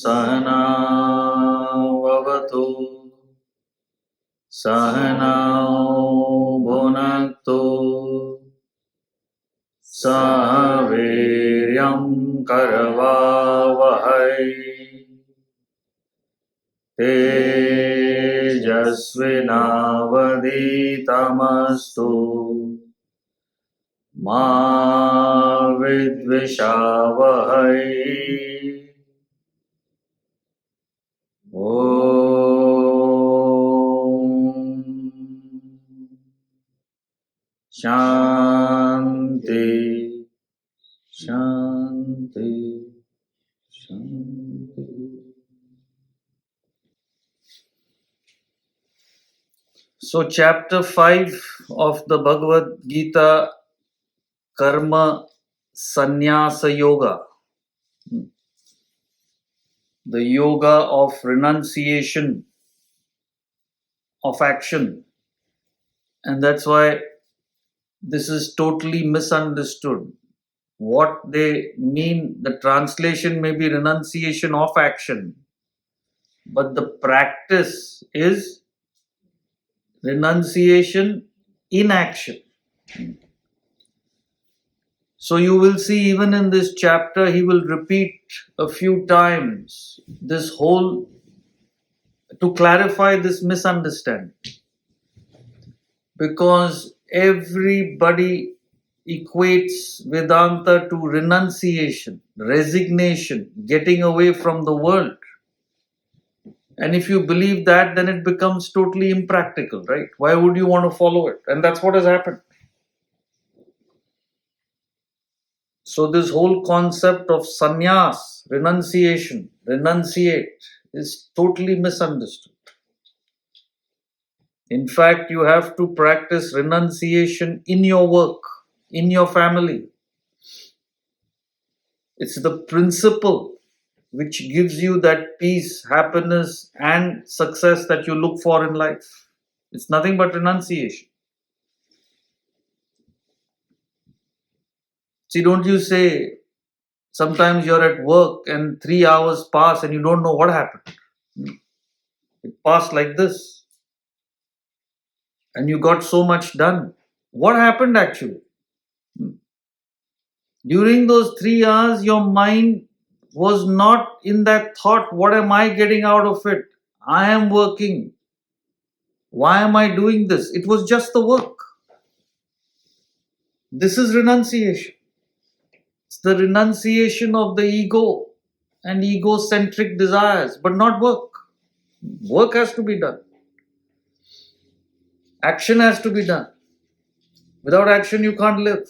Sahana Vavatu Sahana Bhunaktu Sahaviryam Karavavahai Tejasvinavaditamastu Ma Vidvishavahai Om Shanti Shanti Shanti. So chapter 5 of the Bhagavad Gita, Karma Sannyasa Yoga, the yoga of renunciation of action. And that's why this is totally misunderstood. What they mean, the translation may be renunciation of action, but the practice is renunciation in action. So you will see even in this chapter, he will repeat a few times this whole, to clarify this misunderstanding. Because everybody equates Vedanta to renunciation, resignation, getting away from the world. And if you believe that, then it becomes totally impractical, right? Why would you want to follow it? And that's what has happened. So this whole concept of sannyas, renunciation, renunciate, is totally misunderstood. In fact, you have to practice renunciation in your work, in your family. It's the principle which gives you that peace, happiness, and success that you look for in life. It's nothing but renunciation. See, don't you say, sometimes you're at work and 3 hours pass and you don't know what happened. It passed like this. And you got so much done. What happened actually? During those 3 hours, your mind was not in that thought, what am I getting out of it? I am working. Why am I doing this? It was just the work. This is renunciation. It's the renunciation of the ego and egocentric desires, but not work. Work has to be done. Action has to be done. Without action, you can't live.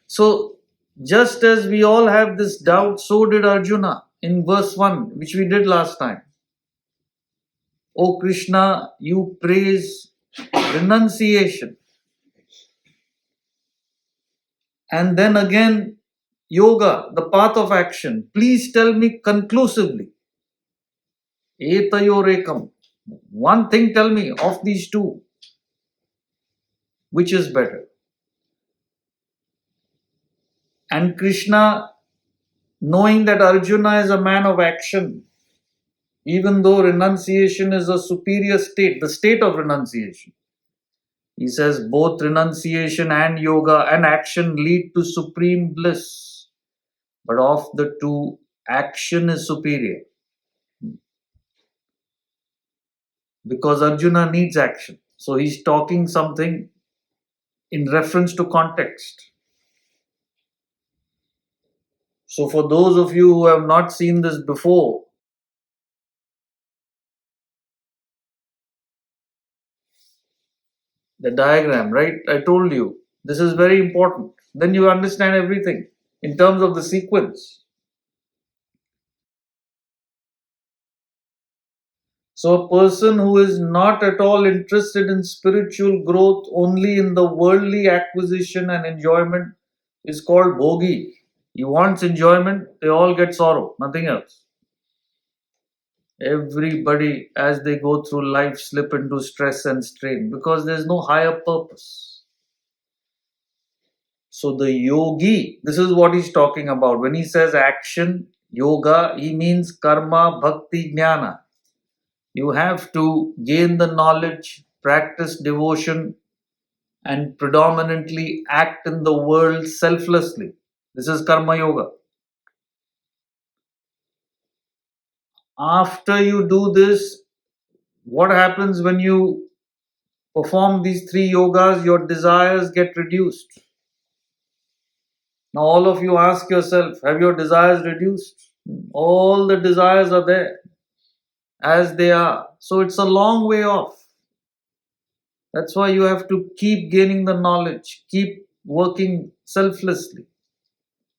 So, just as we all have this doubt, so did Arjuna in verse 1, which we did last time. O Krishna, you praise renunciation. And then again, yoga, the path of action. Please tell me conclusively. Etayorekam. One thing tell me of these two. Which is better? And Krishna, knowing that Arjuna is a man of action, even though renunciation is a superior state, the state of renunciation, he says both renunciation and yoga and action lead to supreme bliss. But of the two, action is superior. Because Arjuna needs action. So he's talking something in reference to context. So for those of you who have not seen this before, the diagram, right? I told you, this is very important. Then you understand everything in terms of the sequence. So a person who is not at all interested in spiritual growth, only in the worldly acquisition and enjoyment, is called Bhogi. He wants enjoyment, they all get sorrow, nothing else. Everybody, as they go through life, slip into stress and strain because there's no higher purpose. So the yogi, this is what he's talking about. When he says action, yoga, he means karma, bhakti, jnana. You have to gain the knowledge, practice devotion, and predominantly act in the world selflessly. This is karma yoga. After you do this, what happens when you perform these three yogas? Your desires get reduced. Now, all of you ask yourself, have your desires reduced? All the desires are there as they are. So it's a long way off. That's why you have to keep gaining the knowledge, keep working selflessly,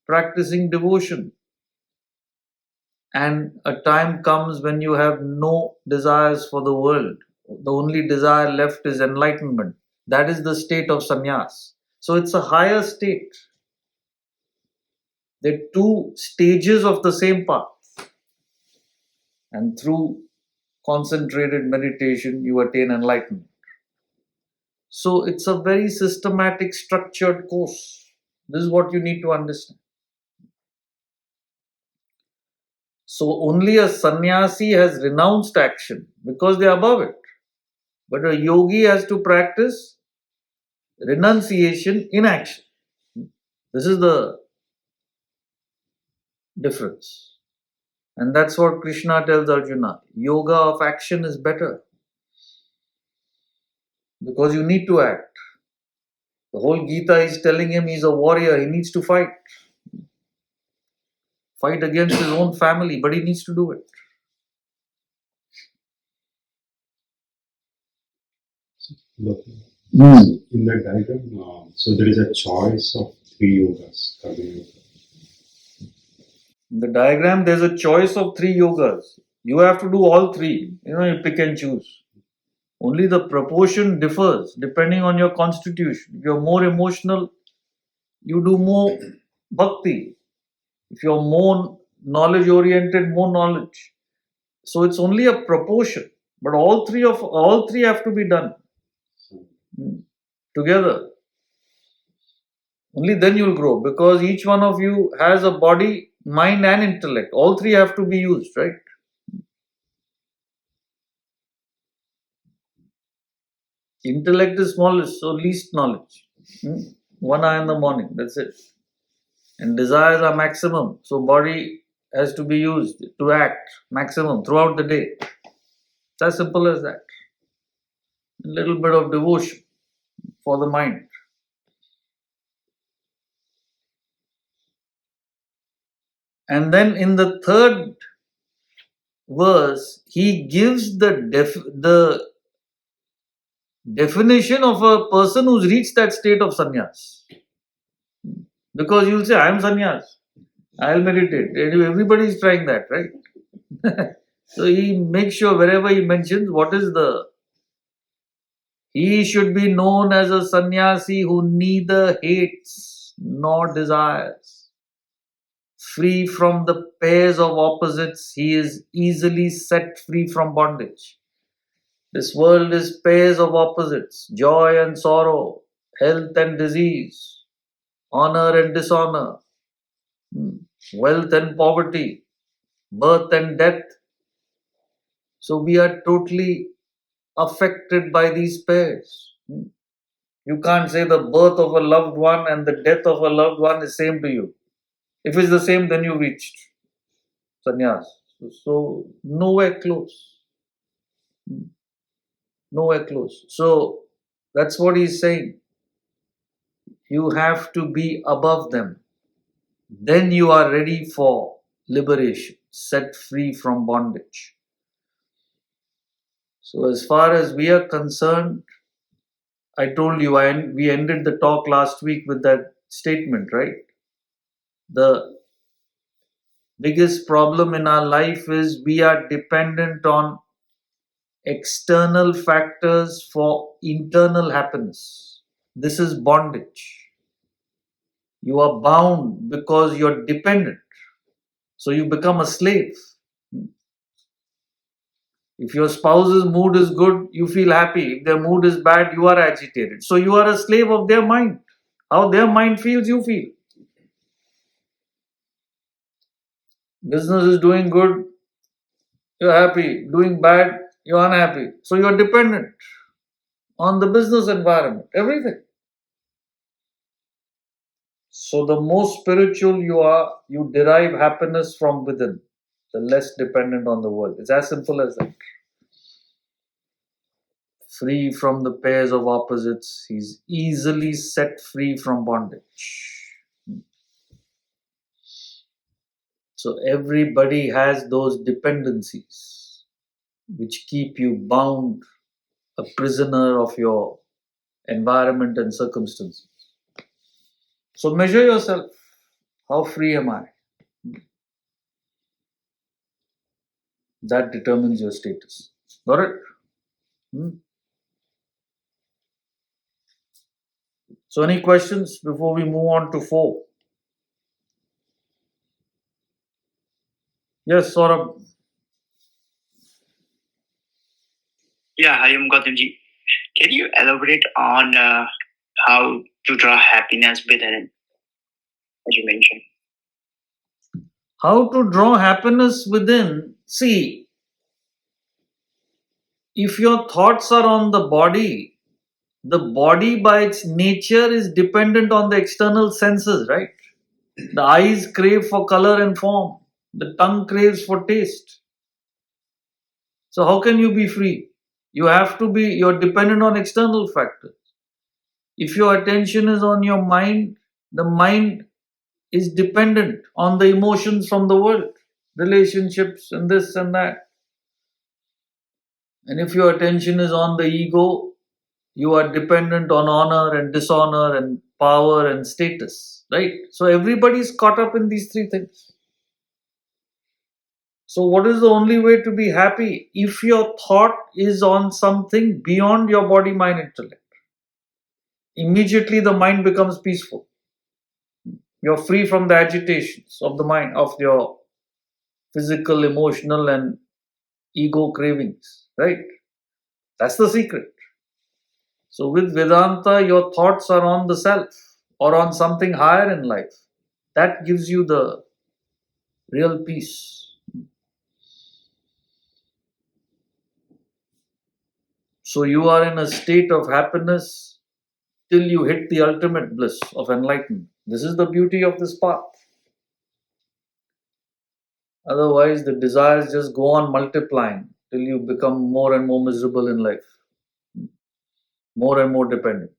practicing devotion. And a time comes when you have no desires for the world. The only desire left is enlightenment. That is the state of sannyas. So it's a higher state. There are two stages of the same path. And through concentrated meditation, you attain enlightenment. So it's a very systematic, structured course. This is what you need to understand. So only a sannyasi has renounced action because they are above it. But a yogi has to practice renunciation in action. This is the difference. And that's what Krishna tells Arjuna. Yoga of action is better. Because you need to act. The whole Gita is telling him he's a warrior, he needs to fight. Fight against his own family, but he needs to do it. In that diagram, so there is a choice of three yogas. In the diagram, there's a choice of three yogas. You have to do all three. You pick and choose. Only the proportion differs depending on your constitution. If you're more emotional, you do more bhakti. If you're more knowledge oriented, more knowledge. So it's only a proportion. But all three have to be done together. Only then you'll grow, because each one of you has a body, mind and intellect. All three have to be used, right? Intellect is smallest, so least knowledge. One eye in the morning, that's it. And desires are maximum, so body has to be used to act maximum throughout the day. It's as simple as that. A little bit of devotion for the mind. And then in the third verse, he gives the definition of a person who's reached that state of sannyas. Because you'll say, I am sannyas, I'll meditate. Everybody is trying that, right? So he makes sure wherever he mentions he should be known as a sannyasi who neither hates nor desires. Free from the pairs of opposites, he is easily set free from bondage. This world is pairs of opposites, joy and sorrow, health and disease, honor and dishonor, wealth and poverty, birth and death. So we are totally affected by these pairs. You can't say the birth of a loved one and the death of a loved one is same to you. If it's the same, then you reached sannyas. So nowhere close. Nowhere close. So that's what he's saying. You have to be above them. Then you are ready for liberation, set free from bondage. So as far as we are concerned, I told you, we ended the talk last week with that statement, right? The biggest problem in our life is we are dependent on external factors for internal happiness. This is bondage. You are bound because you're dependent. So you become a slave. If your spouse's mood is good, you feel happy. If their mood is bad, you are agitated. So you are a slave of their mind. How their mind feels, you feel. Business is doing good, you're happy. Doing bad, you're unhappy. So you're dependent on the business environment, everything. So the more spiritual you are, you derive happiness from within, the less dependent on the world. It's as simple as that. Free from the pairs of opposites, he's easily set free from bondage. So everybody has those dependencies which keep you bound, a prisoner of your environment and circumstances. So measure yourself. How free am I? That determines your status. Got it? So any questions before we move on to 4? Yes, Saurabh. Yeah, Hayam Gautamji. Can you elaborate on how to draw happiness within, as you mentioned? How to draw happiness within? See, if your thoughts are on the body by its nature is dependent on the external senses, right? The eyes crave for color and form. The tongue craves for taste. So how can you be free? You're dependent on external factors. If your attention is on your mind, the mind is dependent on the emotions from the world, relationships and this and that. And if your attention is on the ego, you are dependent on honor and dishonor and power and status, right? So everybody's caught up in these three things. So, what is the only way to be happy? If your thought is on something beyond your body, mind, intellect, immediately the mind becomes peaceful. You're free from the agitations of the mind, of your physical, emotional, and ego cravings, right? That's the secret. So, with Vedanta, your thoughts are on the self or on something higher in life. That gives you the real peace. So, you are in a state of happiness till you hit the ultimate bliss of enlightenment. This is the beauty of this path. Otherwise, the desires just go on multiplying till you become more and more miserable in life, more and more dependent.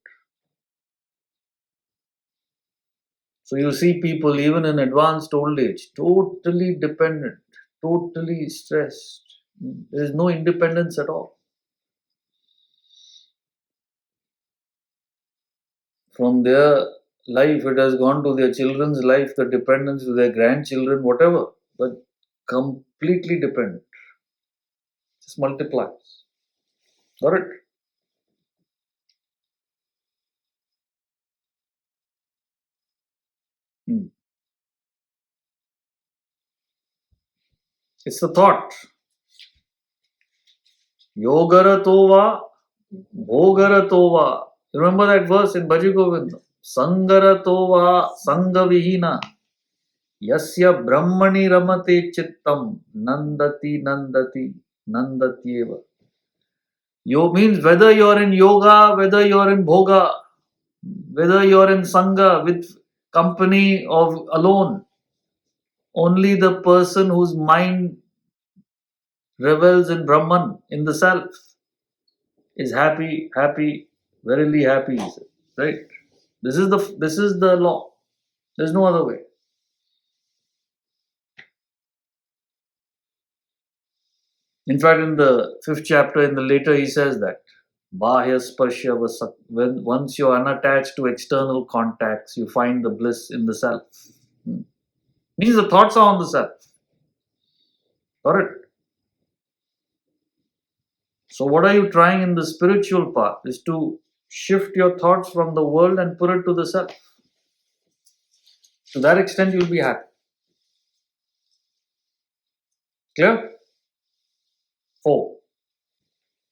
So you see people even in advanced old age, totally dependent, totally stressed. There is no independence at all. From their life, it has gone to their children's life, the dependence to their grandchildren, whatever, but completely dependent. Just multiplies. Got it? It's the thought. Yogaratova, Bhogaratova. Remember that verse in Bhaji Govinda? Sangaratova, Sangavihina. Yasya Brahmani Ramate Chittam. Nandati, Nandati, Nandatyeva. Yo means whether you're in yoga, whether you're in bhoga, whether you're in sangha with company or alone, only the person whose mind revels in Brahman, in the self, is happy, happy, verily happy, he said. Right? This is the law. There's no other way. In fact, in the 5th chapter, in the later, he says that Bahya Sparsha when once you're unattached to external contacts, you find the bliss in the self. Means the thoughts are on the self. Got it? So what are you trying in the spiritual path is to shift your thoughts from the world and put it to the self. To that extent, you'll be happy. Clear? 4.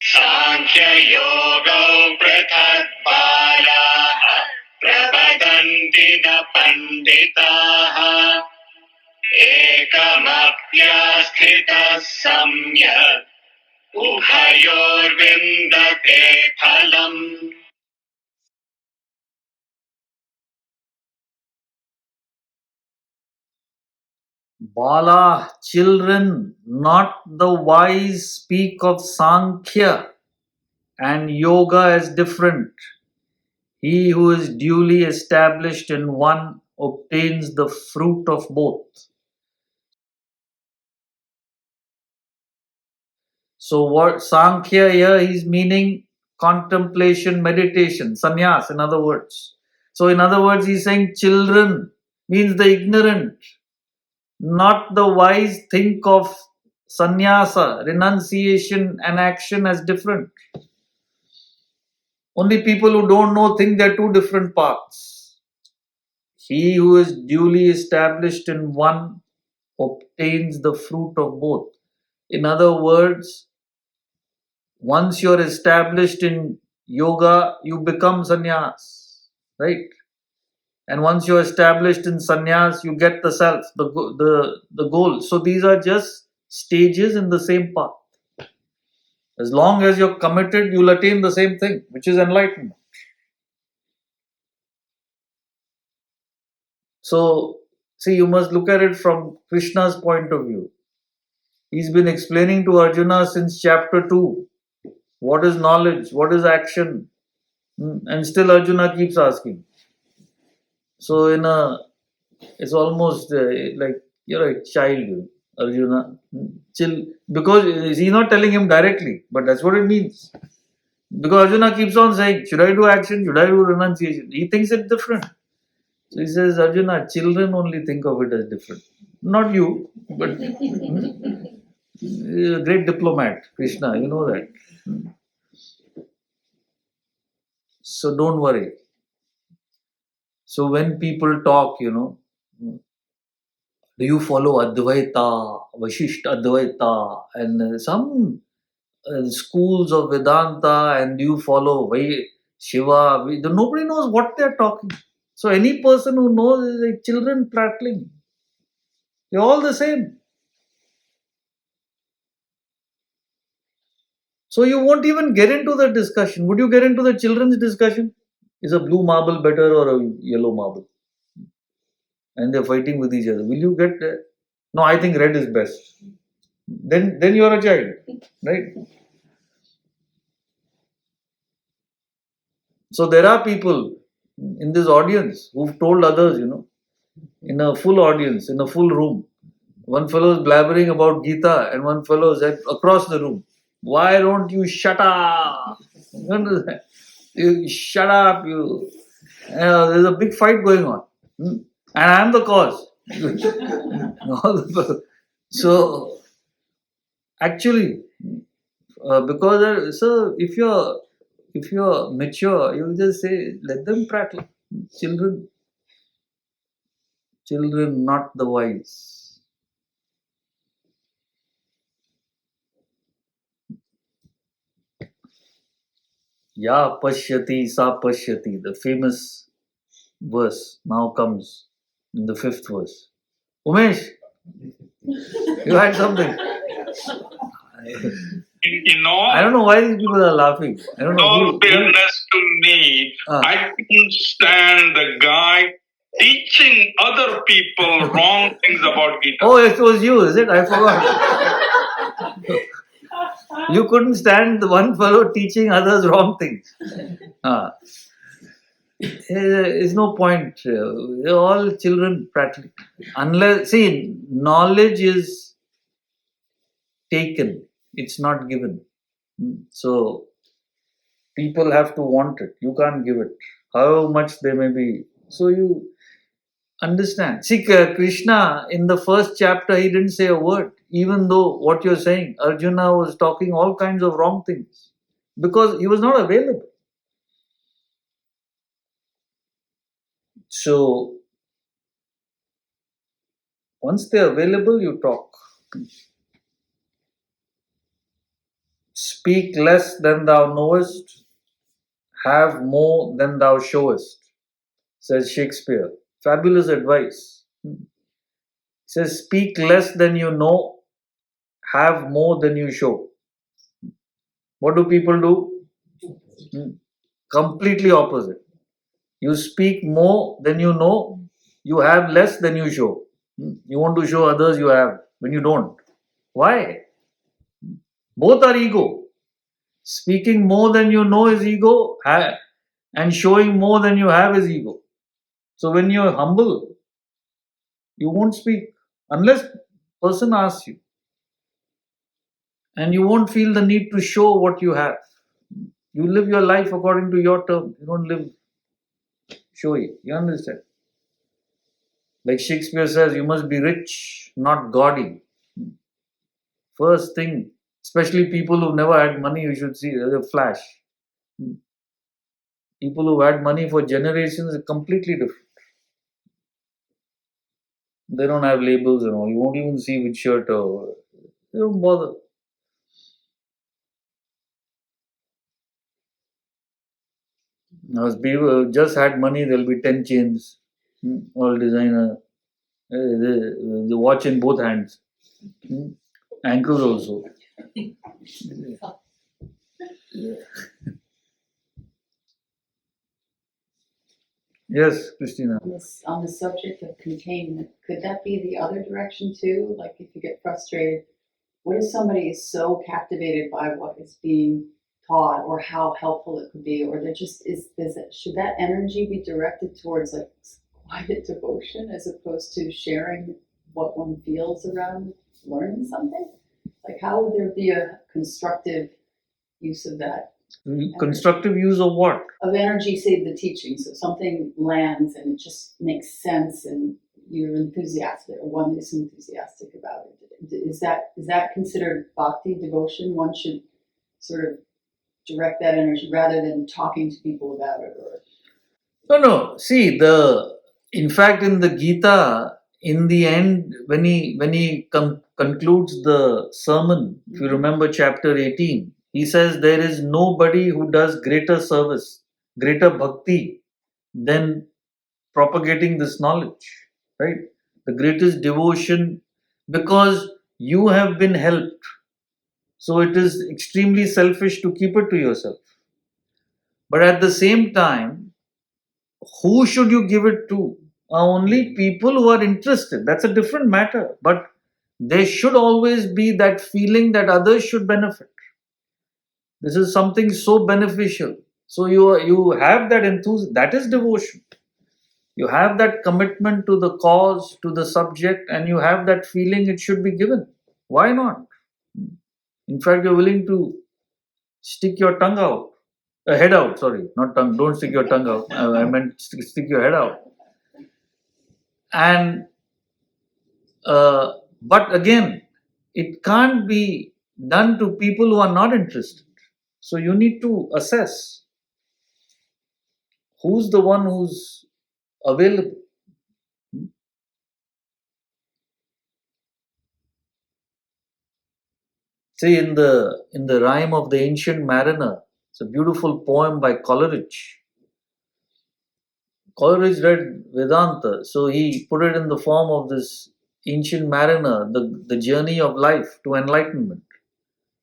Sankhya Yoga Prathak Bala Pravadanti na Panditaha Ekamapyasthita Samyak Ubhayor Vindate Phalam. Bala, children, not the wise, speak of Sankhya and Yoga as different. He who is duly established in one obtains the fruit of both. So what Sankhya here is meaning contemplation, meditation, sannyas in other words. So in other words he's saying children means the ignorant, not the wise think of sannyasa, renunciation and action as different. Only people who don't know think they're two different paths. He who is duly established in one obtains the fruit of both. In other words, once you're established in yoga, you become sannyas, right? And once you're established in sannyas, you get the self, the goal. So these are just stages in the same path. As long as you're committed, you'll attain the same thing, which is enlightenment. So, see, you must look at it from Krishna's point of view. He's been explaining to Arjuna since chapter 2 what is knowledge, what is action, and still Arjuna keeps asking. So, it's almost like you're a child, Arjuna. Chill, because he's not telling him directly, but that's what it means. Because Arjuna keeps on saying, should I do action? Should I do renunciation? He thinks it's different. So he says, Arjuna, children only think of it as different. Not you, but a great diplomat, Krishna, you know that. So don't worry. So when people talk, do you follow Advaita, Vashishta Advaita, and some schools of Vedanta, and do you follow Shiva? Nobody knows what they're talking. So any person who knows is like children prattling. They're all the same. So you won't even get into the discussion. Would you get into the children's discussion? Is a blue marble better or a yellow marble? And they're fighting with each other. Will you get there? No, I think red is best. Then you're a child, right? So there are people in this audience who've told others, in a full audience, in a full room. One fellow is blabbering about Gita and one fellow is across the room. Why don't you shut up? You shut up, you. There's a big fight going on. And I'm the cause. So, actually, because so if you're mature, you just say, let them prattle. Children, not the wise. Ya pashyati sa pashyati, the famous verse now comes in the 5th verse. Umesh, you had something. I don't know why these people are laughing. I don't know. All fairness to me, I couldn't stand the guy teaching other people wrong things about Gita. Oh, it was you, is it? I forgot. You couldn't stand the one fellow teaching others wrong things. There's no point. They're all children prattling. Unless, see, knowledge is taken. It's not given. So, people have to want it. You can't give it. However much they may be. So, you understand. See, Krishna, in the first chapter, he didn't say a word. Even though what you're saying, Arjuna was talking all kinds of wrong things. Because he was not available. So, Once they're available, you talk. Speak less than thou knowest, have more than thou showest, says Shakespeare. Fabulous advice. He says, speak less than you know, have more than you show. What do people do? Completely opposite. You speak more than you know, you have less than you show. You want to show others you have when you don't. Why? Both are ego. Speaking more than you know is ego, and showing more than you have is ego. So when you're humble, you won't speak unless person asks you. And you won't feel the need to show what you have. You live your life according to your terms. You don't live showy. You understand? Like Shakespeare says, you must be rich, not gaudy. First thing, especially people who've never had money, you should see the flash. People who've had money for generations are completely different. They don't have labels and all. You won't even see which shirt or they don't bother. Now, if people just had money, there'll be 10 chains, all designer. The watch in both hands, ankles also. Yes, Christina. On the subject of containment, could that be the other direction too? Like if you get frustrated, what if somebody is so captivated by what is being taught or how helpful it could be, or there just should that energy be directed towards like quiet devotion as opposed to sharing what one feels around learning something? Like how would there be a constructive use of that? Constructive use of what? Of energy, say the teaching. So something lands and it just makes sense and you're enthusiastic, or one is enthusiastic about it. Is that considered bhakti, devotion? One should sort of direct that energy rather than talking to people about it. Or No. See, in fact, in the Gita, in the end, when he concludes the sermon, if you remember chapter 18, he says there is nobody who does greater service, greater bhakti than propagating this knowledge, right? The greatest devotion, because you have been helped. So it is extremely selfish to keep it to yourself. But at the same time, who should you give it to? Only people who are interested. That's a different matter. But there should always be that feeling that others should benefit. This is something so beneficial. So you have that enthusiasm. That is devotion. You have that commitment to the cause, to the subject, and you have that feeling it should be given. Why not? In fact, you're willing to stick your tongue out. Head out, sorry, not tongue. Don't stick your tongue out. I meant stick your head out. And but again, it can't be done to people who are not interested. So you need to assess who's the one who's available. See, in the rhyme of the Ancient Mariner, it's a beautiful poem by Coleridge. Coleridge read Vedanta, so he put it in the form of this Ancient Mariner, the journey of life to enlightenment.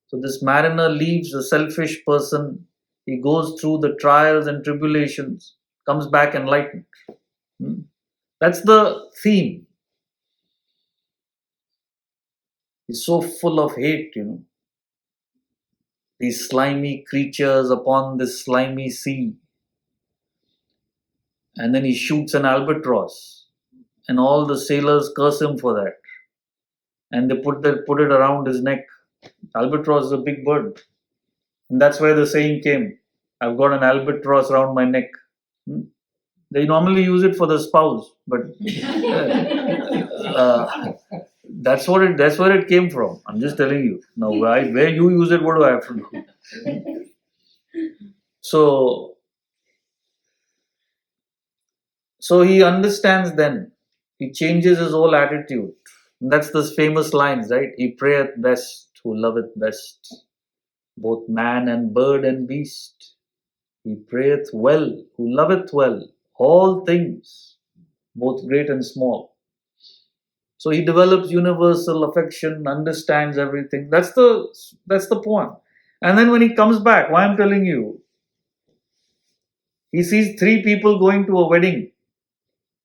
So this mariner leaves a selfish person, he goes through the trials and tribulations, comes back enlightened. That's the theme. He's so full of hate, These slimy creatures upon this slimy sea. And then he shoots an albatross, and all the sailors curse him for that. And they put it around his neck. Albatross is a big bird. And that's where the saying came, I've got an albatross around my neck. They normally use it for the spouse, but that's where it came from. I'm just telling you. Now, where you use it, what do I have to do? So he understands then. he changes his whole attitude. And that's those famous lines, right? He prayeth best who loveth best, both man and bird and beast. He prayeth well who loveth well, all things, both great and small. So he develops universal affection, understands everything. That's the point. And then when he comes back, why I'm telling you, he sees 3 people going to a wedding.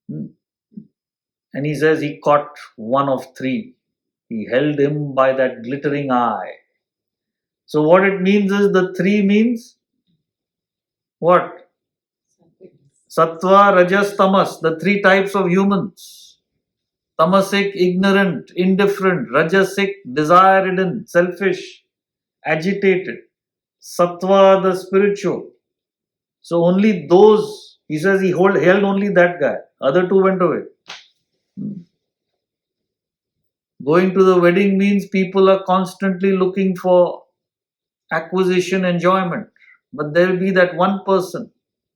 And he says he caught one of 3. He held him by that glittering eye. So what it means is the 3 means what? Sattva, Rajas, Tamas, the 3 types of humans. Tamasic, ignorant, indifferent. Rajasic, desire-ridden, selfish, agitated. Sattva, the spiritual. So only those, he says he held only that guy. Other 2 went away. Going to the wedding means people are constantly looking for acquisition, enjoyment. But there will be that one person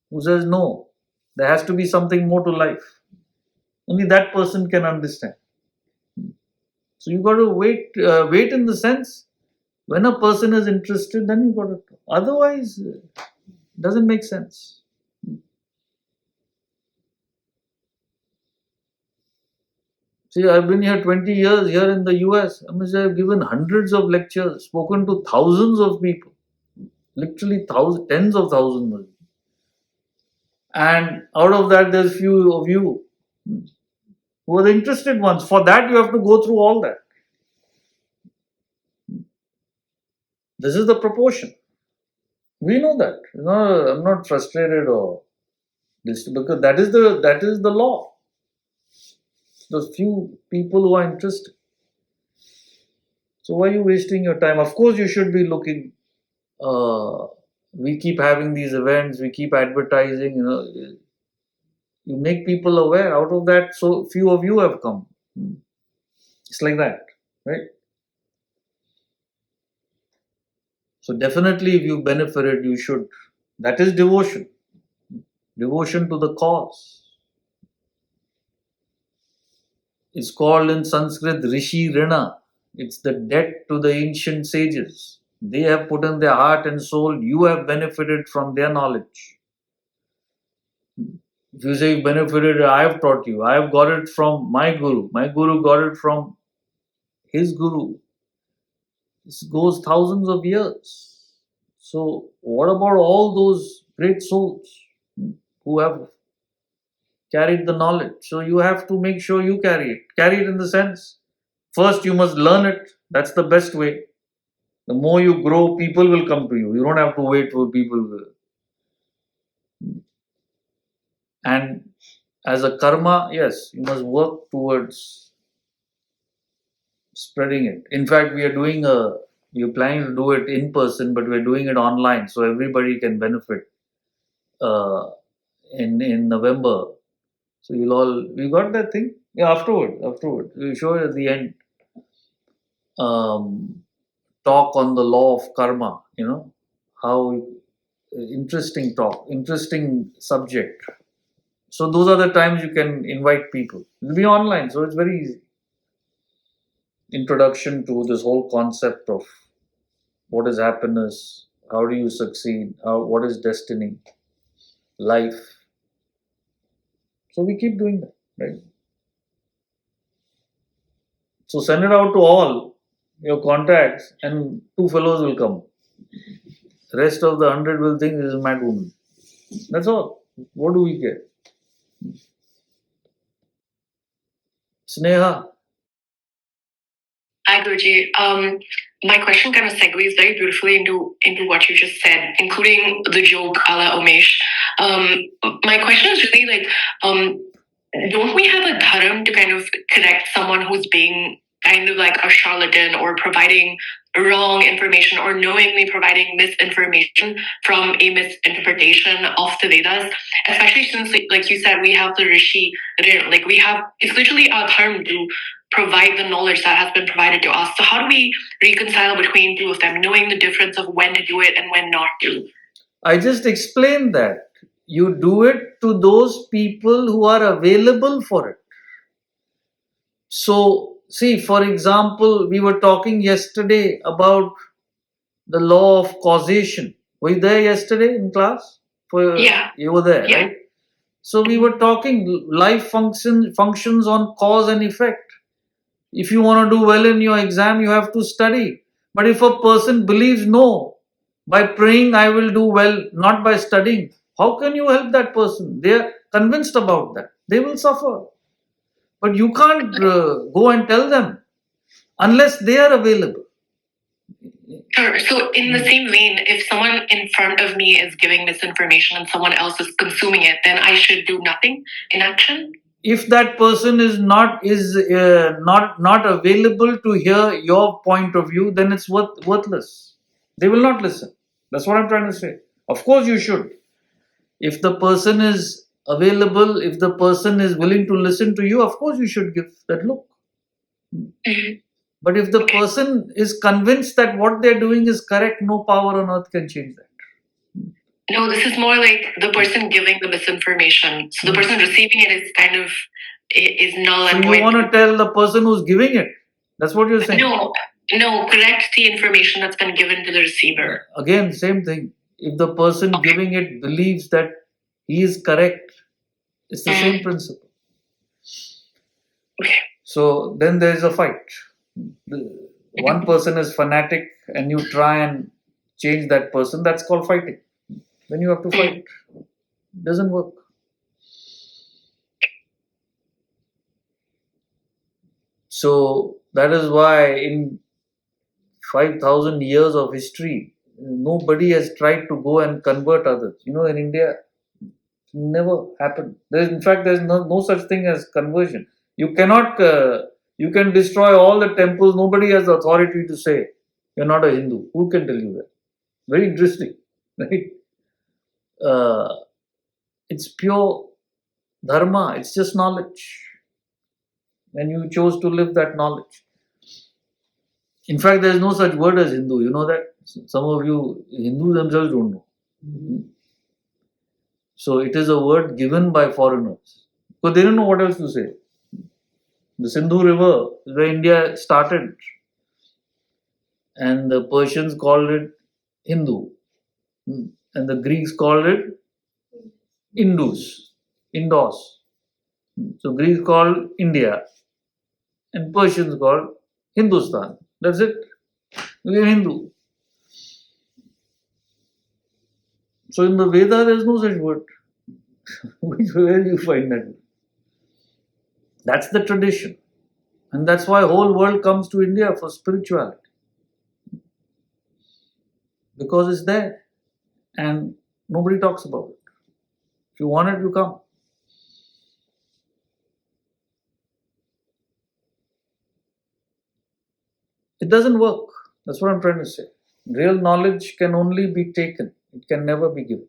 who says, no, there has to be something more to life. Only that person can understand. So you got to wait in the sense, when a person is interested, then you got to talk. Otherwise, it doesn't make sense. See, I've been here 20 years here in the US. I must say, I've given hundreds of lectures, spoken to thousands of people, literally tens of thousands. And out of that, there's few of you who are the interested ones. For that, you have to go through all that. This is the proportion. We know that. I'm not frustrated or this, because that is the law. Those few people who are interested. So why are you wasting your time? Of course, you should be looking. We keep having these events. We keep advertising. You make people aware. Out of that, so few of you have come. It's like that, right? So definitely, if you benefited, you should. That is devotion. Devotion to the cause. It's called in Sanskrit Rishi Rina. It's the debt to the ancient sages. They have put in their heart and soul. You have benefited from their knowledge. If you say you benefited, I have taught you. I have got it from my guru. My guru got it from his guru. This goes thousands of years. So what about all those great souls who have carried the knowledge? So you have to make sure you carry it. Carry it in the sense, first you must learn it. That's the best way. The more you grow, people will come to you. You don't have to wait for people. And as a karma, yes, you must work towards spreading it. In fact, we're planning to do it in person, but we're doing it online, so everybody can benefit in November. So we got that thing? Yeah, afterward. We'll show it at the end. Talk on the law of karma, how interesting talk, interesting subject. So those are the times you can invite people. It'll be online, so it's very easy. Introduction to this whole concept of what is happiness, how do you succeed, what is destiny, life. So we keep doing that, right? So send it out to all your contacts, and 2 fellows will come. The rest of the 100 will think this is a mad woman. That's all. What do we get? Sneha. Hi, Guruji. My question kind of segues very beautifully into what you just said, including the joke a la Umesh. My question is really like, don't we have a dharma to kind of correct someone who's being kind of like a charlatan or providing wrong information or knowingly providing misinformation from a misinterpretation of the Vedas, especially since, like you said, we have the Rishi, like it's literally our dharma to provide the knowledge that has been provided to us. So how do we reconcile between 2 of them, knowing the difference of when to do it and when not to? I just explained that. You do it to those people who are available for it. So, see, for example, we were talking yesterday about the law of causation. Were you there yesterday in class? Yeah. You were there, Yeah. right? So we were talking life functions on cause and effect. If you want to do well in your exam, you have to study. But if a person believes, no, by praying I will do well, not by studying, how can you help that person? They are convinced about that. They will suffer. But you can't go and tell them unless they are available. Sure. So in the same vein, if someone in front of me is giving misinformation and someone else is consuming it, then I should do nothing, inaction? If that person is not available to hear your point of view, then it's worthless. They will not listen. That's what I'm trying to say. Of course you should. If the person is available, if the person is willing to listen to you, of course you should give that look. But if the person is convinced that what they're doing is correct, no power on earth can change that. No, this is more like the person giving the misinformation. So the person receiving it is kind of is null So and you void. want to tell the person who's giving it? That's what you're saying? No, correct the information that's been given to the receiver. Again, same thing. If the person giving it believes that he is correct, it's the same principle. Okay. So then there is a fight. One person is fanatic and you try and change that person, that's called fighting. Then you have to fight. It doesn't work. So that is why in 5,000 years of history, nobody has tried to go and convert others. In India, never happened. In fact, there's no such thing as conversion. You cannot, you can destroy all the temples. Nobody has the authority to say, you're not a Hindu. Who can tell you that? Very interesting, right? It's pure dharma. It's just knowledge. And you chose to live that knowledge. In fact, there is no such word as Hindu. You know that? Some of you, Hindus themselves don't know. So it is a word given by foreigners. Because they don't know what else to say. The Sindhu River is where India started. And the Persians called it Hindu. And the Greeks called it Indus. So Greeks called India. And Persians called Hindustan. That's it. We are Hindu. So in the Veda, there is no such word. Where do you find that? That's the tradition. And that's why whole world comes to India for spirituality. Because it's there. And nobody talks about it. If you want it, you come. It doesn't work. That's what I'm trying to say. Real knowledge can only be taken. It can never be given.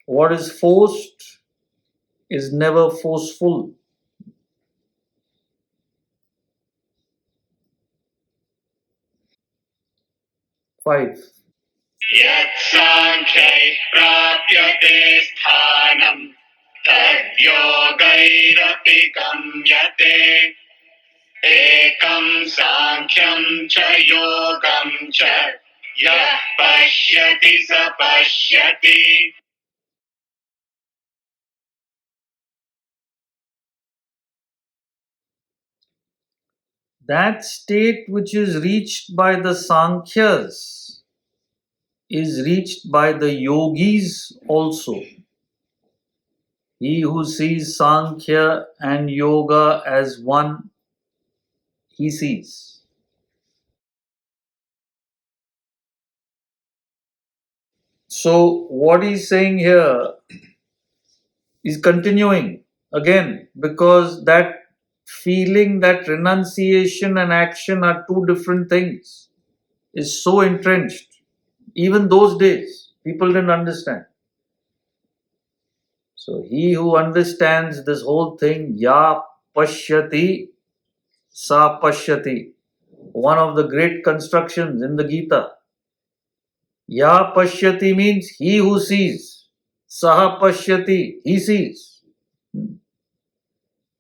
What is forced is never forceful. 5. Yat-sankhye prapyate sthanam tad-yogairapi gamyate ekam sankhyam cha yogam cha yah pashyati sa pashyati. That state which is reached by the Sankhyas is reached by the yogis also. He who sees Sankhya and Yoga as one, he sees. So, what he's saying here is continuing again, because that feeling that renunciation and action are two different things is so entrenched. Even those days, people didn't understand. So he who understands this whole thing, ya pashyati, sa pashyati, one of the great constructions in the Gita. Ya pashyati means he who sees. Saha pashyati, he sees.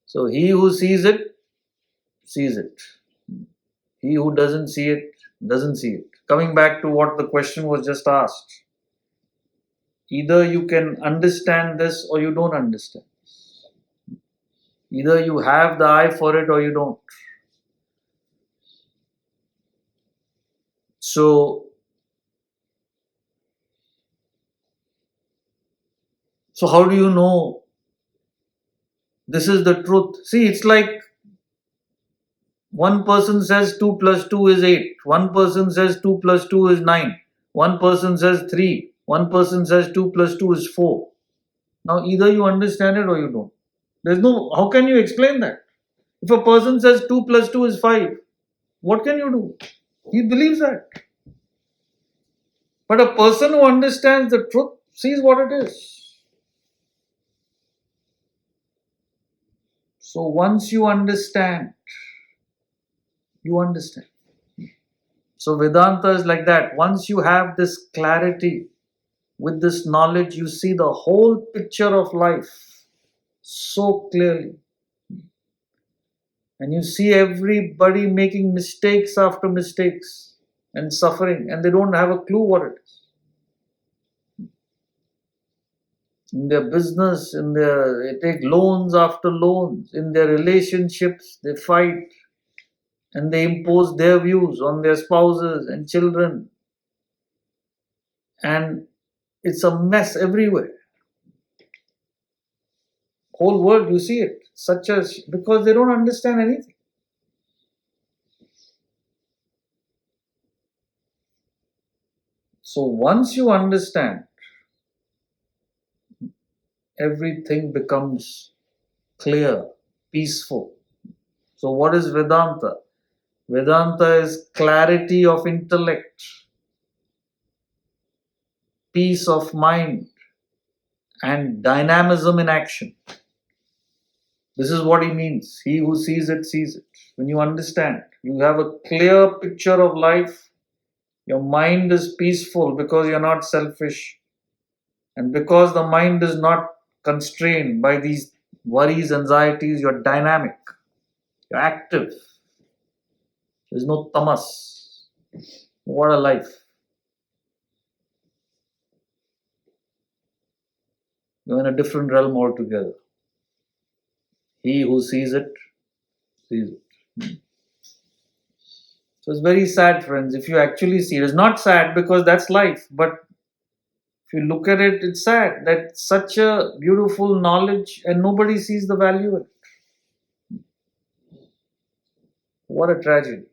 So he who sees it, sees it. He who doesn't see it, doesn't see it. Coming back to what the question was just asked. Either you can understand this or you don't understand. Either you have the eye for it or you don't. So how do you know this is the truth? See, it's like one person says 2 plus 2 is 8. One person says 2 plus 2 is 9. One person says 3. One person says 2 plus 2 is 4. Now either you understand it or you don't. There's no, how can you explain that? If a person says 2 plus 2 is 5, what can you do? He believes that. But a person who understands the truth sees what it is. So once you understand, you understand. So Vedanta is like that. Once you have this clarity, with this knowledge, you see the whole picture of life so clearly. And you see everybody making mistakes after mistakes and suffering, and they don't have a clue what it is. In their business, they take loans after loans. In their relationships, they fight and they impose their views on their spouses and children. And it's a mess everywhere. Whole world, you see it. Because they don't understand anything. So once you understand, everything becomes clear, peaceful. So what is Vedanta? Vedanta is clarity of intellect, peace of mind, and dynamism in action. This is what he means. He who sees it, sees it. When you understand, you have a clear picture of life. Your mind is peaceful because you're not selfish. And because the mind is not constrained by these worries, anxieties, you're dynamic. You're active. There's no tamas. What a life. You're in a different realm altogether. He who sees it, sees it. So it's very sad, friends, if you actually see it. It's not sad because that's life, but if you look at it, it's sad that such a beautiful knowledge and nobody sees the value in it. What a tragedy.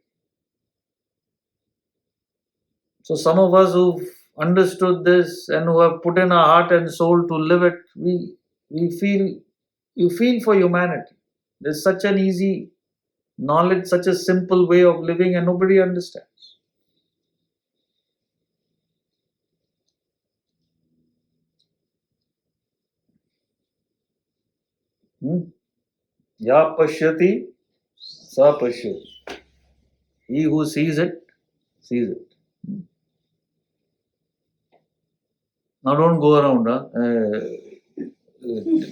So some of us who've understood this and who have put in our heart and soul to live it, you feel for humanity. There's such an easy knowledge, such a simple way of living, and nobody understands. Ya pashyati, sa pashyati. He who sees it, sees it. Now don't go around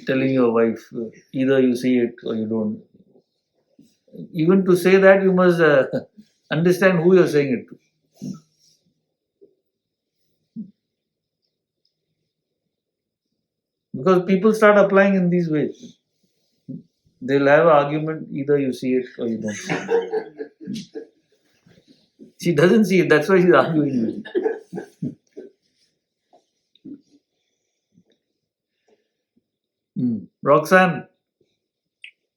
telling your wife, either you see it or you don't. Even to say that, you must understand who you're saying it to. Because people start applying in these ways. They'll have an argument, either you see it or you don't see it. She doesn't see it, that's why she's arguing with you. Roxanne?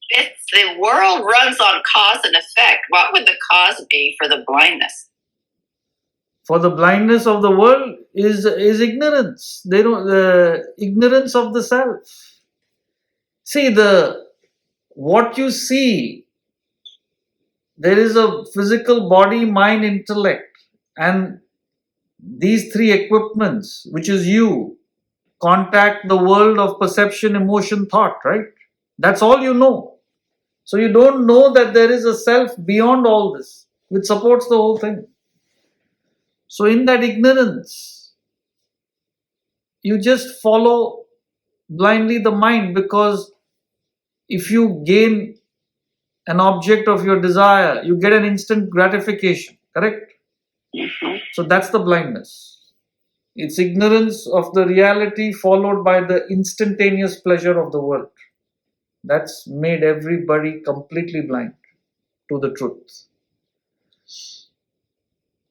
If the world runs on cause and effect, what would the cause be for the blindness? For the blindness of the world is ignorance. They don't ignorance of the self. See, what you see, there is a physical body, mind, intellect, and these three equipments, which is you, contact the world of perception, emotion, thought, right? That's all you know. So you don't know that there is a self beyond all this, which supports the whole thing. So in that ignorance, you just follow blindly the mind, because if you gain an object of your desire, you get an instant gratification, correct? So that's the blindness. It's ignorance of the reality followed by the instantaneous pleasure of the world. That's made everybody completely blind to the truth.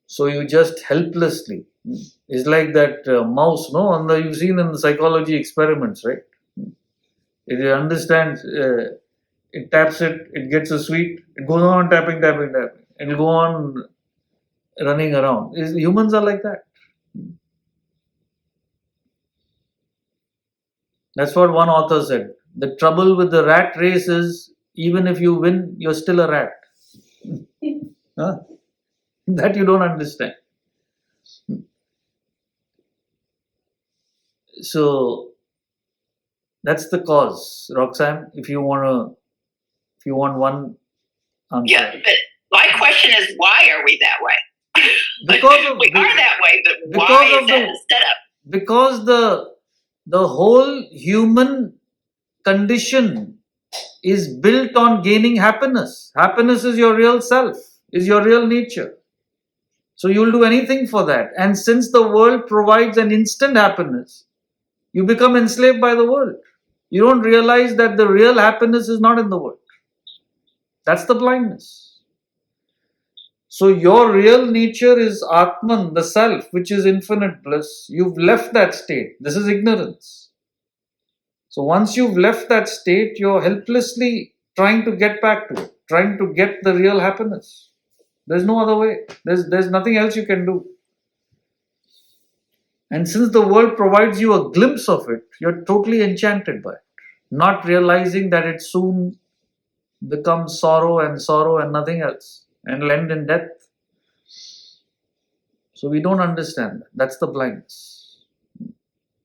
So you just helplessly, it's like that mouse, no? You've seen in the psychology experiments, right? If you understand, it taps it, it gets a sweet, it goes on tapping, it'll go on running around. Humans are like that. That's what one author said. The trouble with the rat race is, even if you win, you're still a rat. Huh? That you don't understand. So that's the cause, Roxanne. If you want one answer. Yeah, but my question is, why are we that way? Because we are that way, but why is that a setup? Because the whole human condition is built on gaining happiness. Happiness is your real self, is your real nature. So you'll do anything for that. And since the world provides an instant happiness, you become enslaved by the world. You don't realize that the real happiness is not in the world. That's the blindness. So your real nature is Atman, the self, which is infinite bliss. You've left that state. This is ignorance. So once you've left that state, you're helplessly trying to get back to it, trying to get the real happiness. There's no other way. There's nothing else you can do. And since the world provides you a glimpse of it, you're totally enchanted by it, not realizing that it soon becomes sorrow and nothing else, and will end in death. So we don't understand that. That's the blindness.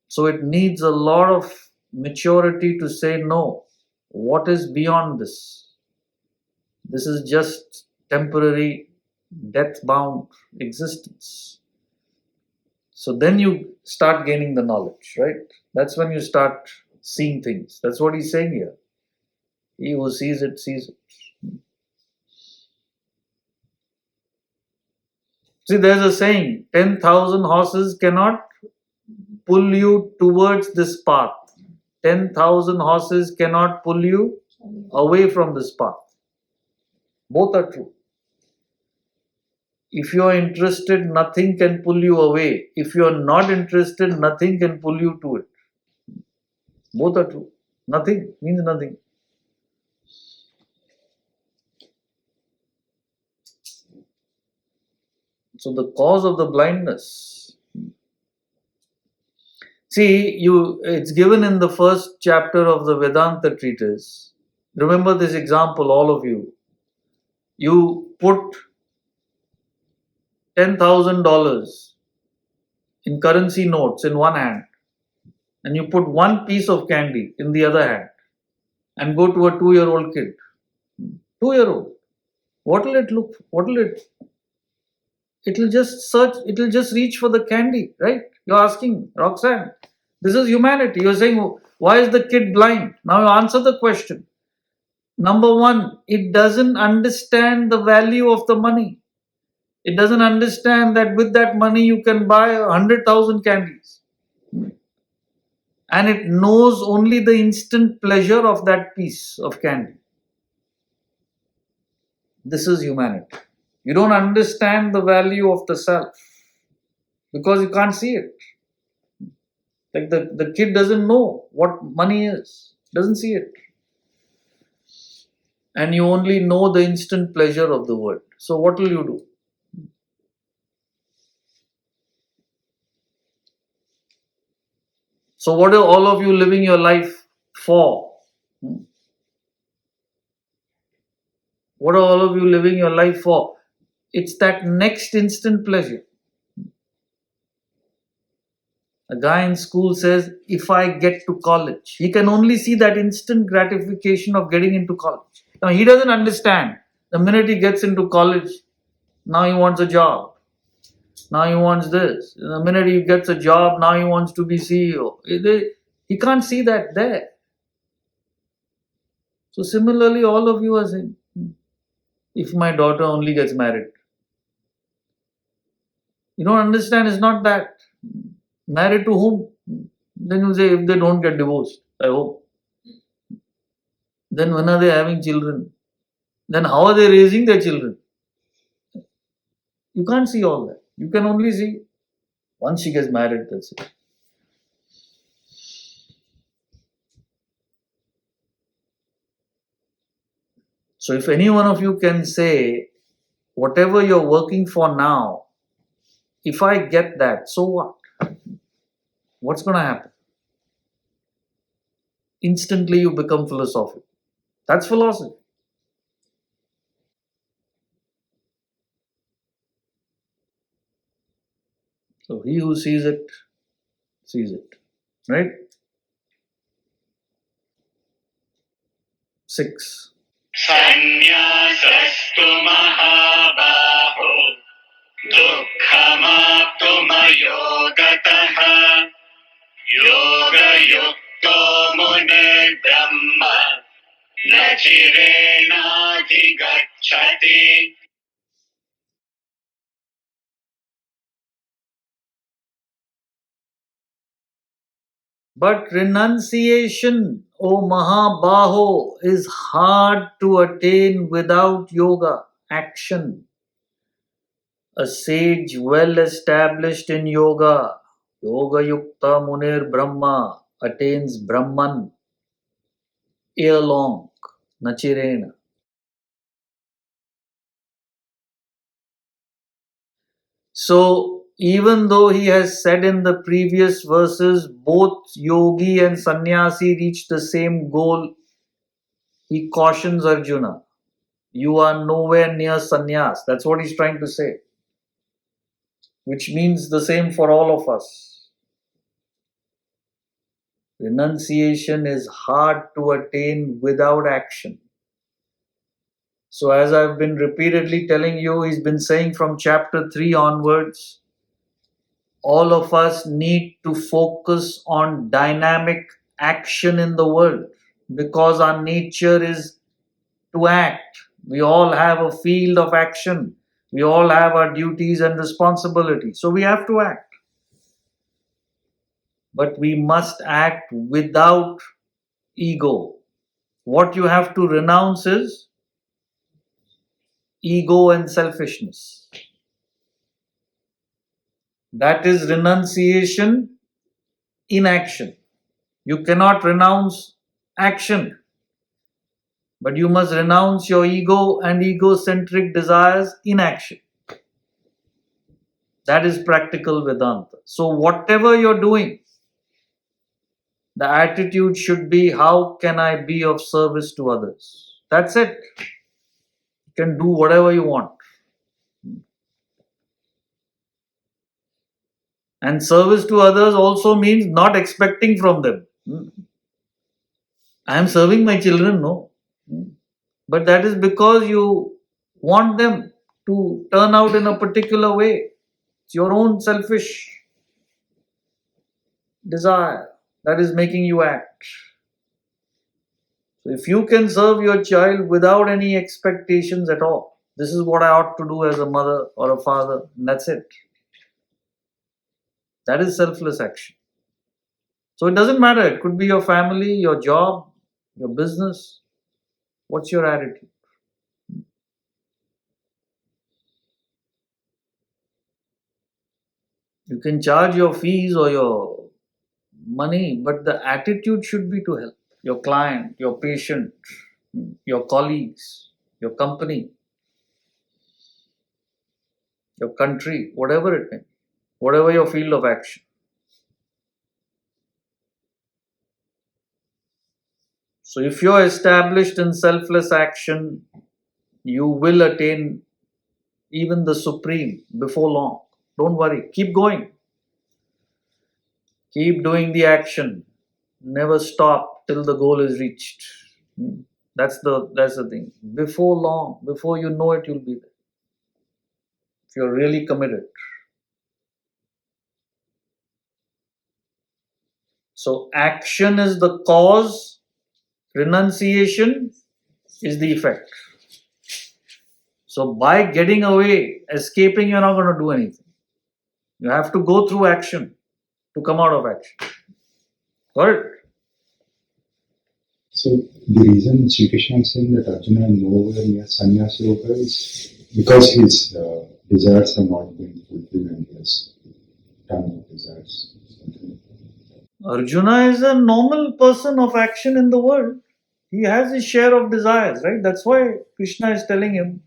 So it needs a lot of maturity to say, no, what is beyond this? This is just temporary, death-bound existence. So then you start gaining the knowledge, right? That's when you start seeing things. That's what he's saying here. He who sees it, sees it. See, there's a saying, 10,000 horses cannot pull you towards this path. 10,000 horses cannot pull you away from this path. Both are true. If you are interested, nothing can pull you away. If you are not interested, nothing can pull you to it. Both are true. Nothing means nothing. So the cause of the blindness. See, it's given in the first chapter of the Vedanta treatise. Remember this example, all of you. You put $10,000 in currency notes in one hand, and you put one piece of candy in the other hand, and go to a 2-year-old kid. 2-year-old. What will it look? It will just search, it will just reach for the candy, right? You're asking, Roxanne, this is humanity. You're saying, why is the kid blind? Now you answer the question. Number one, it doesn't understand the value of the money. It doesn't understand that with that money you can buy 100,000 candies. And it knows only the instant pleasure of that piece of candy. This is humanity. You don't understand the value of the self because you can't see it. Like the kid doesn't know what money is, doesn't see it. And you only know the instant pleasure of the world. So what will you do? So what are all of you living your life for? What are all of you living your life for? It's that next instant pleasure. A guy in school says, if I get to college, he can only see that instant gratification of getting into college. Now he doesn't understand. The minute he gets into college, now he wants a job. Now he wants this. The minute he gets a job, now he wants to be CEO. He can't see that there. So similarly, all of you are saying, if my daughter only gets married. You don't understand, it's not that. Married to whom? Then you say, if they don't get divorced, I hope. Then when are they having children? Then how are they raising their children? You can't see all that. You can only see once she gets married, that's it. So if any one of you can say, whatever you're working for now, if I get that, so what? What's going to happen? Instantly you become philosophical. That's philosophy. So he who sees it, sees it. Right? 6. Sanyasastu mahabaho dukkhamaptumayogataha yoga yukto mune brahma nachirenadhigacchati. But renunciation, O Mahabaho, is hard to attain without yoga, action. A sage well established in yoga, Yoga Yukta Munir Brahma, attains Brahman ere long, Nachirena. So, even though he has said in the previous verses, both Yogi and Sanyasi reach the same goal, he cautions Arjuna, you are nowhere near sannyas. That's what he's trying to say. Which means the same for all of us. Renunciation is hard to attain without action. So, as I've been repeatedly telling you, he's been saying from chapter 3 onwards, all of us need to focus on dynamic action in the world because our nature is to act. We all have a field of action. We all have our duties and responsibilities. So we have to act. But we must act without ego. What you have to renounce is ego and selfishness. That is renunciation in action. You cannot renounce action, but you must renounce your ego and egocentric desires in action. That is practical Vedanta. So, whatever you're doing, the attitude should be, how can I be of service to others? That's it. You can do whatever you want. And service to others also means not expecting from them. I am serving my children, no. But that is because you want them to turn out in a particular way. It's your own selfish desire that is making you act. So if you can serve your child without any expectations at all, this is what I ought to do as a mother or a father, and that's it. That is selfless action. So it doesn't matter. It could be your family, your job, your business. What's your attitude? You can charge your fees or your money, but the attitude should be to help your client, your patient, your colleagues, your company, your country, whatever it may be, whatever your field of action. So if you're established in selfless action, you will attain even the supreme before long. Don't worry, keep going. Keep doing the action. Never stop till the goal is reached. That's the thing. Before long, before you know it, you'll be there. If you're really committed. So action is the cause, renunciation is the effect. So by getting away, escaping, you're not going to do anything. You have to go through action to come out of action. Got it? So the reason Sri Krishna is saying that Arjuna nowhere near Sanyasi Yoga is because his desires have not been fulfilled and he has done no desires. Arjuna is a normal person of action in the world. He has his share of desires, right? That's why Krishna is telling him,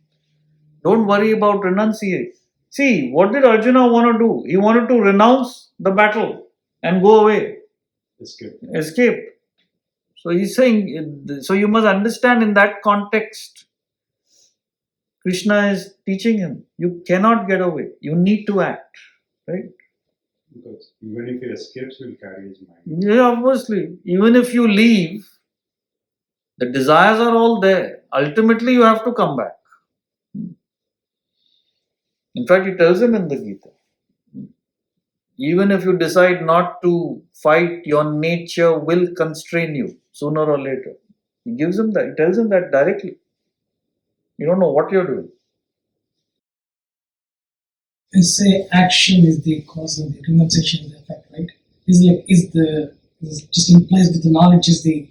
don't worry about renunciation. See, what did Arjuna want to do? He wanted to renounce the battle and go away, escape. So he's saying, so you must understand in that context, Krishna is teaching him, you cannot get away. You need to act, right? Because even if he escapes, he will carry his mind. Yeah, obviously. Even if you leave, the desires are all there. Ultimately, you have to come back. In fact, he tells him in the Gita, even if you decide not to fight, your nature will constrain you sooner or later. He gives him that. He tells him that directly. You don't know what you're doing. They say action is the cause and the renunciation is the effect, right? Just implies that the knowledge is the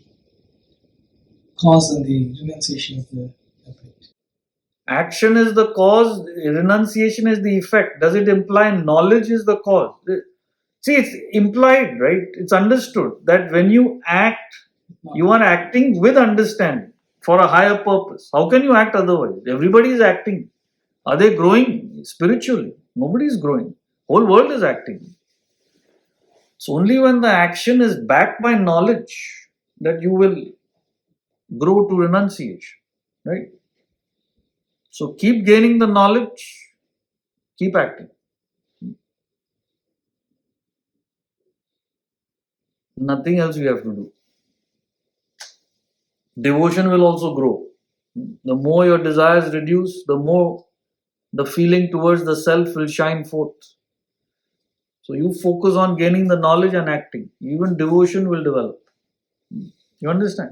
cause and the renunciation is the effect. Action is the cause, renunciation is the effect. Does it imply knowledge is the cause? See, it's implied, right? It's understood that when you act, you are acting with understanding for a higher purpose. How can you act otherwise? Everybody is acting. Are they growing spiritually? Nobody is growing. Whole world is acting. It's only when the action is backed by knowledge that you will grow to renunciation, right? So keep gaining the knowledge, keep acting. Nothing else we have to do. Devotion will also grow. The more your desires reduce, the more the feeling towards the self will shine forth. So you focus on gaining the knowledge and acting. Even devotion will develop. You understand?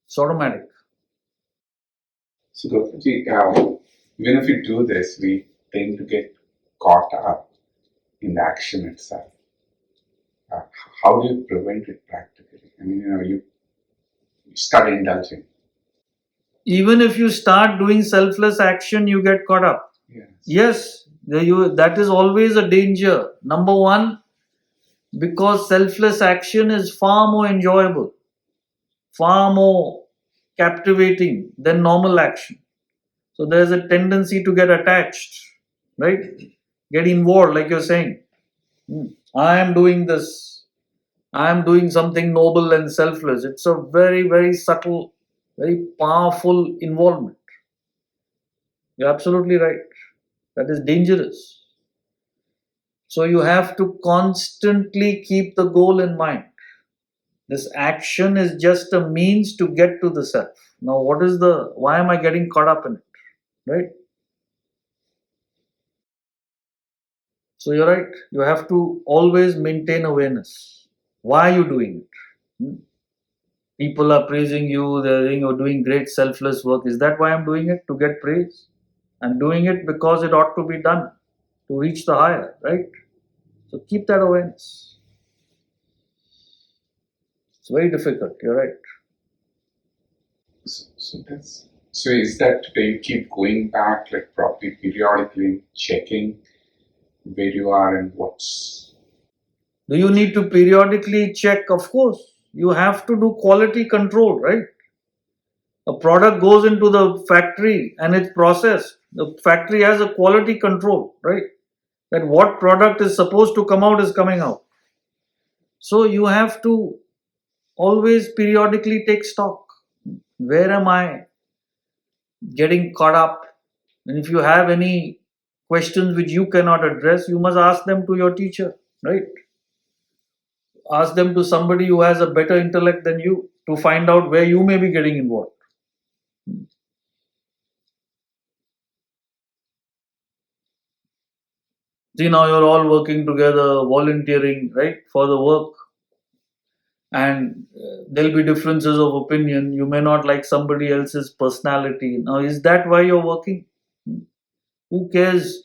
It's automatic. So, Gopalji, even if we do this, we tend to get caught up in the action itself. How do you prevent it practically? I mean, you start indulging. Even if you start doing selfless action, you get caught up. Yes, that is always a danger. Number one, because selfless action is far more enjoyable, far more captivating than normal action. So there's a tendency to get attached, right? Get involved, like you're saying. I am doing this. I am doing something noble and selfless. It's a very, very subtle, very powerful involvement. You're absolutely right. That is dangerous. So you have to constantly keep the goal in mind. This action is just a means to get to the self. Now, why am I getting caught up in it? Right? So you're right. You have to always maintain awareness. Why are you doing it? People are praising you, they're saying you're doing great selfless work. Is that why I'm doing it? To get praise? I'm doing it because it ought to be done to reach the higher, right? So keep that awareness. It's very difficult, you're right. So is that you keep going back, like probably periodically checking where you are and what's... Do you need to periodically check? Of course. You have to do quality control, right? A product goes into the factory and it's processed. The factory has a quality control, right? That what product is supposed to come out is coming out. So you have to always periodically take stock. Where am I getting caught up? And if you have any questions which you cannot address, you must ask them to your teacher, right? Ask them to somebody who has a better intellect than you to find out where you may be getting involved. See, now you're all working together, volunteering, right, for the work. and there'll be differences of opinion. You may not like somebody else's personality. Now, is that why you're working? Who cares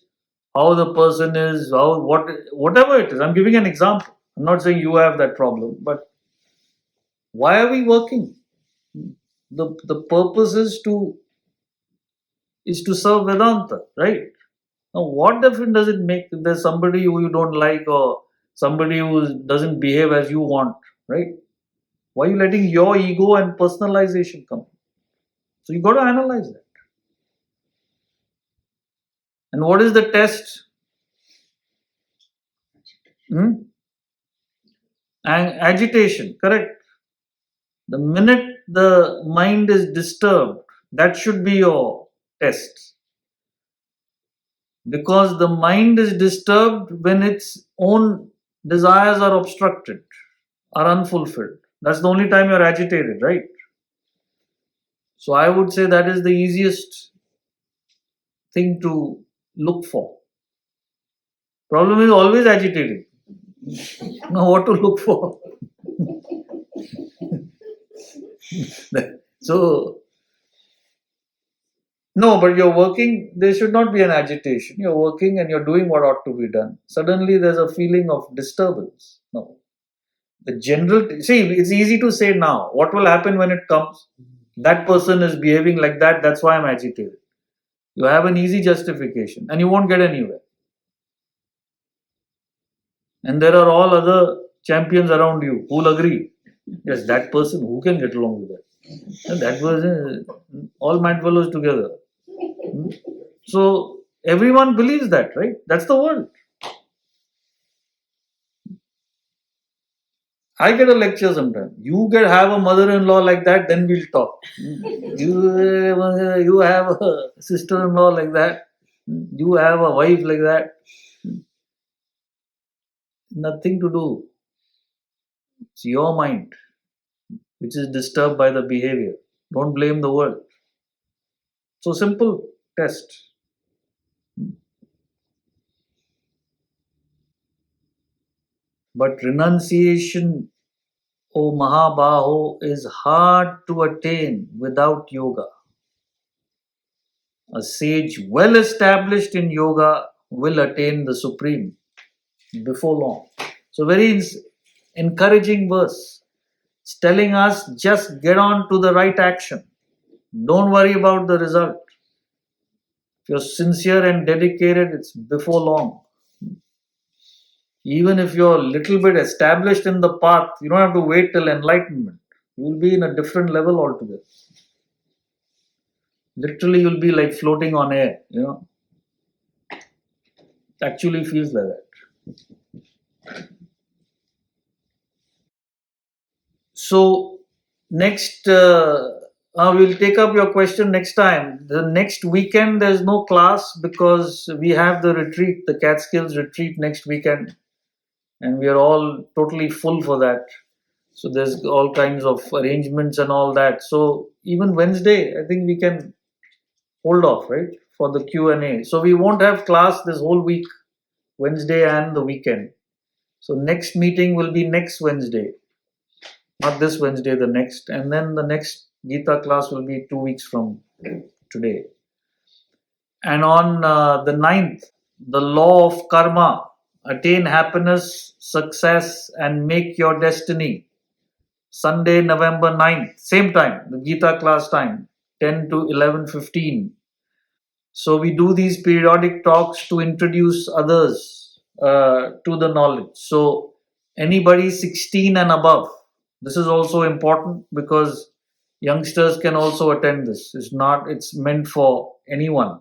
how the person is, whatever it is? I'm giving an example. I'm not saying you have that problem, but why are we working? The purpose is to serve Vedanta, right? Now, what difference does it make if there's somebody who you don't like or somebody who doesn't behave as you want, right? Why are you letting your ego and personalization come? So you got to analyze that. And what is the test? And agitation, correct? The minute the mind is disturbed, that should be your test. Because the mind is disturbed when its own desires are obstructed, are unfulfilled. That's the only time you're agitated, right? So I would say that is the easiest thing to look for. Problem is always agitated. Now what to look for? So, no, but you're working, there should not be an agitation. You're working and you're doing what ought to be done. Suddenly there's a feeling of disturbance. No. The general, see, it's easy to say now. What will happen when it comes? That person is behaving like that, that's why I'm agitated. You have an easy justification and you won't get anywhere. And there are all other champions around you who will agree. Yes, that person, who can get along with that? And that person, all mindfulness together. So everyone believes that, right? That's the world. I get a lecture sometime. You have a mother-in-law like that, then we'll talk. You have a sister-in-law like that. You have a wife like that. Nothing to do. It's your mind which is disturbed by the behavior. Don't blame the world. So simple test. But renunciation, O Mahabaho, is hard to attain without yoga. A sage well established in yoga will attain the supreme before long. So very encouraging verse. It's telling us just get on to the right action. Don't worry about the result. If you're sincere and dedicated, it's before long. Even if you're a little bit established in the path, you don't have to wait till enlightenment. You will be in a different level altogether. Literally, you'll be like floating on air, It actually feels like that. So, next, we'll take up your question next time. The next weekend, there's no class because we have the retreat, the Catskills retreat next weekend. And we are all totally full for that. So there's all kinds of arrangements and all that. So even Wednesday, I think we can hold off, right, for the Q&A. So we won't have class this whole week, Wednesday and the weekend. So next meeting will be next Wednesday. Not this Wednesday, the next. And then the next Gita class will be 2 weeks from today. And on the 9th, the law of karma. Attain happiness, success, and make your destiny. Sunday, November 9th, same time, the Gita class time, 10 to 11:15. So we do these periodic talks to introduce others to the knowledge. So anybody 16 and above, this is also important because youngsters can also attend this. It's meant for anyone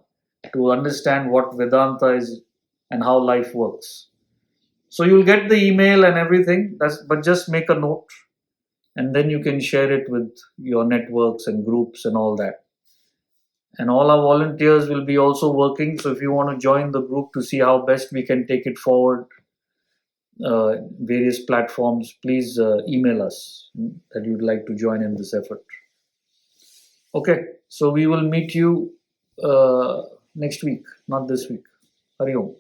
to understand what Vedanta is and how life works. So you'll get the email and everything, but just make a note and then you can share it with your networks and groups and all that. And all our volunteers will be also working. So if you want to join the group to see how best we can take it forward, various platforms, please email us that you'd like to join in this effort. Okay, so we will meet you next week, not this week. Hari Om.